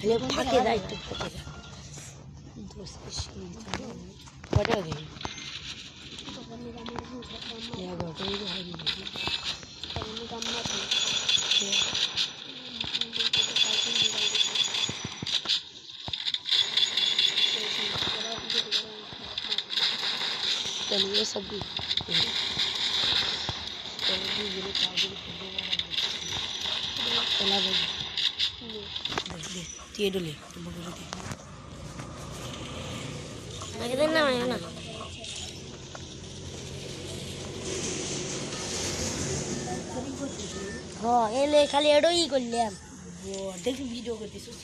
ले फाके जाए तो फाके जा दोस्त बड़ा गई ये गोटे ही है नहीं काम मत चलिए सब भी चला ये डोले लगे देना है ना हाँ ये ले खाली एडो ही कर लिया वो देख वीडियो करते सोच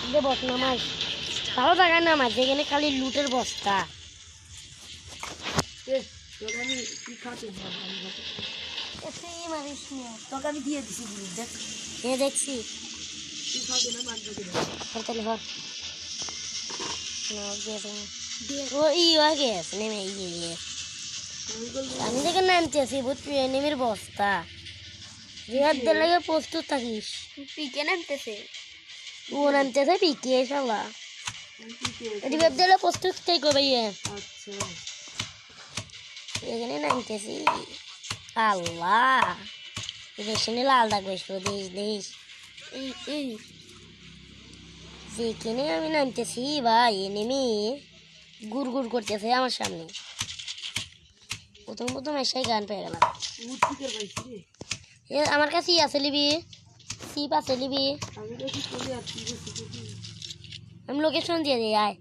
ये बहुत नमाज ভালো জায়গা না মাঝে এখানে খালি লুটের বস্তা আমি কি খাতে এসে মারিস না তোকে আমি দিয়ে দিছি দেখ এ দেখছি কি খাতে না মার দিতে তাহলে হর ও ই আগে নেমে ইয়ে আমি দেখে নামতেছি বুঝছি নেমের বস্তা রিহাত দিলে প্রস্তুত থাকিস পিকে নামতেছে ও নামতেছে পিকে শালা রিহাত দিলে প্রস্তুত থেকে ভাইয়া আচ্ছা এখানে নামতেছি আল্লাহ এখানে লাল দাগ বসলো দেশ যেখানে আমি নামতেছি ভাই নেমে গুড় গুড় করতেছে আমার সামনে প্রথম এসে গান পেয়ে গেলাম আমার কাছে আছে লিবি সিপ আছে লিবি আমি লোকেশন দিয়ে দিই আয়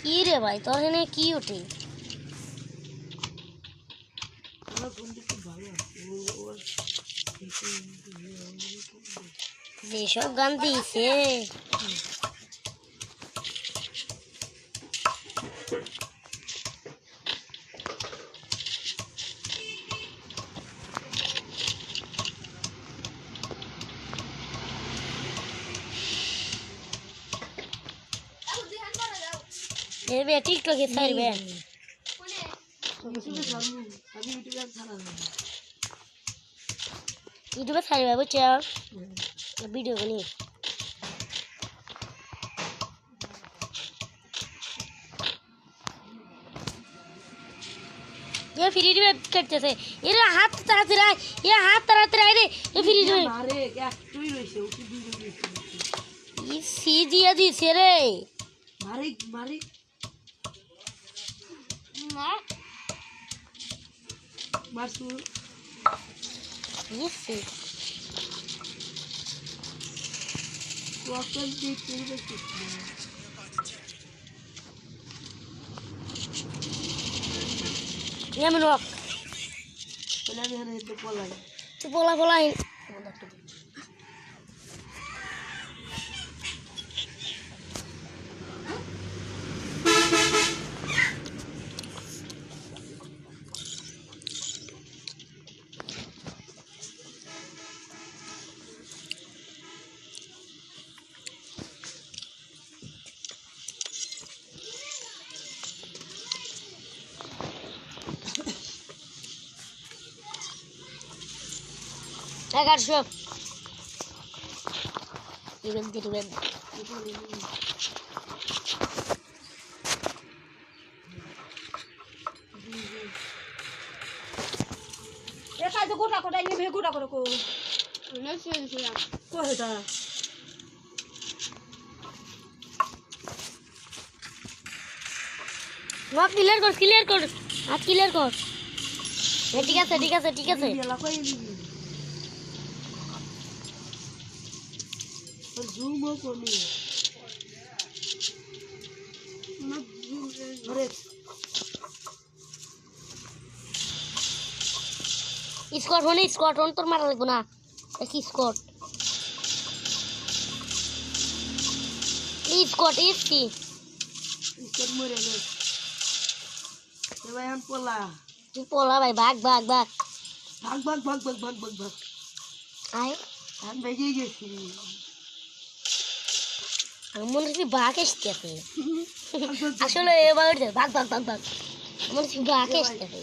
কি রে ভাই তোর এখানে কি ওঠে যেসব গান দিয়েছে টিকটকে ছাড়বে ইউটিউবে ছাড়বে বুঝছো ভিডিও বানিয়ে ये फ्री में करते थे ये हाथ तरह रहा ये हाथ तरह रे ये फ्री में मारे क्या तू ही रहिसे उठी वीडियो ये सी दिया दिसे रे मारे मारे ना मासू ये से वापस देख के ये मन रॉक पहले भी हने तो पोला I got you. You will get it. ये काय तो गोटा कोटा ये भी गोटा को नहीं से यार को है ता वो क्लियर कर हाथ क्लियर कर ठीक है जूम करनी मत जूम अरे स्क्वाड होने तो मारा लगो ना एक स्क्वाड इसकी मरे गए ये भाई हम पोला भाई भाग आए আমি বেরিয়ে গেছি আমার মনে হচ্ছে বাঘ এসতেছে আসলে এবার ভাগ ভাগ ভাগ ভাগ আমার হচ্ছে বাঘ এসতেছে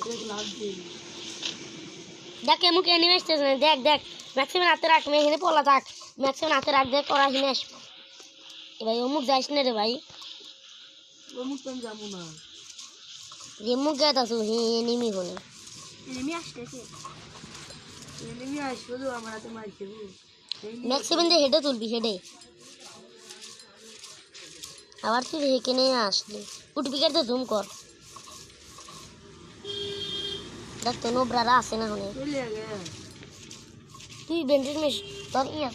দেখ এমুক এনিমে আসতেছে না দেখ দেখ ম্যাক্সিমাম হাতে রাখ আমি এখানে পলা থাক ম্যাক্সিমাম হাতে রাখ দেখ ওরা এখানে আসবো এ ভাই অমুক যাইস না রে ভাই অমুক তো আমি যাবো না এমুক গায়ে আসো এনিমি হলে এনিমি আসতেছে এনিমি আসবো তো আমার হাতে মারছে ম্যাক্সিমাম দিয়ে হেডে তুলবি হেডে আবার তুই এখানে আসলি উঠবিকারতে জুম কর দেখ তো নোবরারা আছে না হলে চলে গে তুই বেন্ডেজ মেশ তোর ইয়া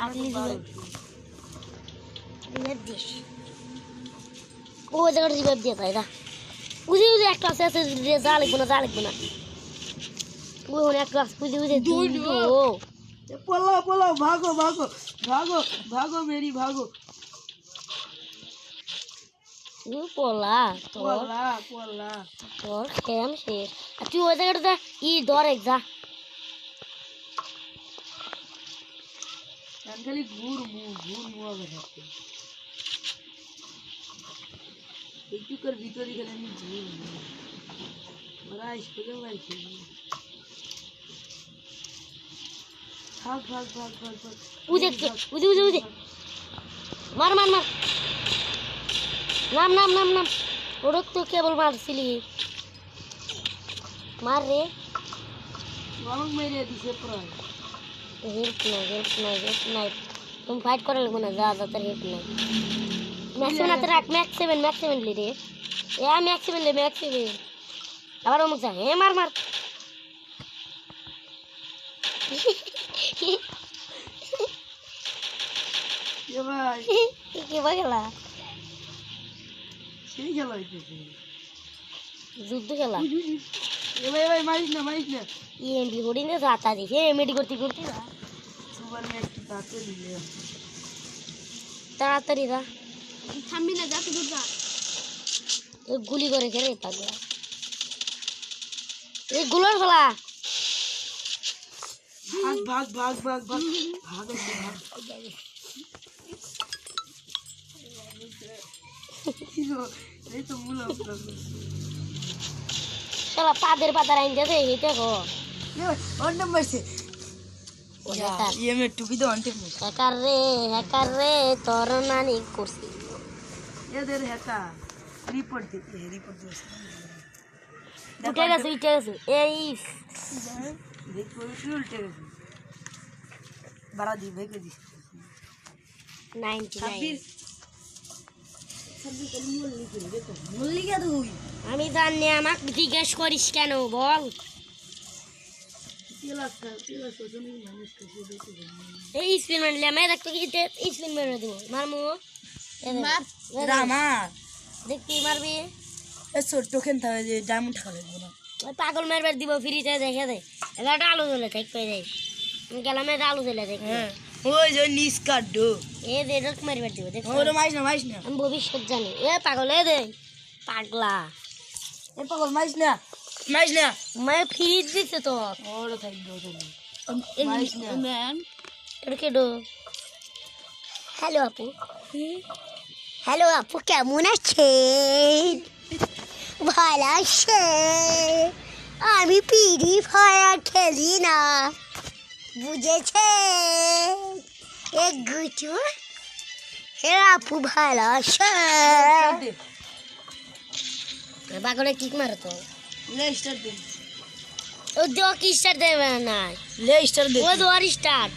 আপনি রিভাইভ দিস ও জায়গাটা রিভাইভ দিয়ে তাই না উজি উজি একটা আছে আছে যা লিখবো না ওই অনেক ক্লাস উজি উজি ও পলাও পলাও ভাগো ভাগো ভাগো ভাগো মেরি ভাগো পলা পলা পলা তোর খেম শেষ আর তুই ওই জায়গাটা ধর এক যা আমি খালি ঘুর মু আগে থাকতে এইটুকার ভিতরে গেলে আমি ঘুর ওরা আসলে মারছে ভাগ ভাগ ভাগ ভাগ ভাগ উজি উজি উজি উজি মার মার মার নাম ওরা তো কেবল মারছিলি মার রে গরম মেরে দিছে প্রায় হেল্প নাই তুমি ফাইট করা লাগবে না যা তার হেল্প নাই ম্যাক্সিমাম হাতে রাখ ম্যাক্স সেভেন লি রে এ ম্যাক্স সেভেন আবার অমুক যা হে মার এ ভাই কি গেলা সেই খেলা হইতেছে যুদ্ধ খেলা এ ভাই মারিস না এমডি হোডিং এ যাতা দিছে এমডি করতে না সুপার ম্যাচ তাতে দিলে তাড়াতাড়ি যা থামবি না যাতে দূর যা এ গুলি করে খেলে পাগলা এই গুলোর ফেলা ভাগ ভাগ ভাগ ভাগ ভাগ এই তো মূল শালা পাদের পাতা রাইন দে এই দেখো ওর নাম্বার সে ये में टुपी तो अंटे में হ্যাকার রে তোর নানি করছি ये देर हैका रिपोर्ट देती है উঠে গেছে এই देखो उल्टे गए बड़ा दी भाई के दी 99 सब्जी कल मूल निकल देखो मूल लिया तो हुई আমি জানি আমাকে জিজ্ঞেস করিস কেন বল এই স্পিন মারলে আমি দেখতে কি স্পিন মেরে দেবো মারমু দেখতে মারবি টোকেন থাকে যে ডায়মন্ড টাকা লাগবে না ওই পাগল মারবার দিব ফ্রিতে দেখে দে এগারোটা আলু জ্বলে থাক পেয়ে যাই গেলাম আলু জ্বলে দেখ ওই যে নিস কাটো এ দে রক মারবার দিব দেখ ওরে মাইস না আমি ভবিষ্যৎ জানি এ পাগল এ দে পাগলা এ পাগল মাইস না मैं फ्रीज দিতে তো ওরে থাক দো মাইস না ম্যান এটা কে দো হ্যালো আপু কেমন আছেন ভালো আছেন আমি পিডি ফায়ার খেলি না বুঝেছে এক গুচু হে আপু ভালো আছে পাগলে কিক মারতো ले स्टार्ट दे ও দো কি স্টার্ট দেবে না ले स्टार्ट दे ও দো আর স্টার্ট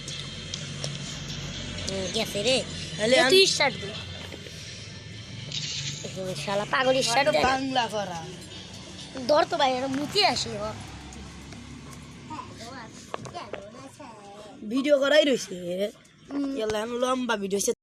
গেছে রে হলে তুই স্টার্ট দে শালা পাগল স্টার্ট দে বাংলা করা ধর তো ভাই এটা মুতি আসে ভিডিও করাই রইছে এলা লম্বা ভিডিও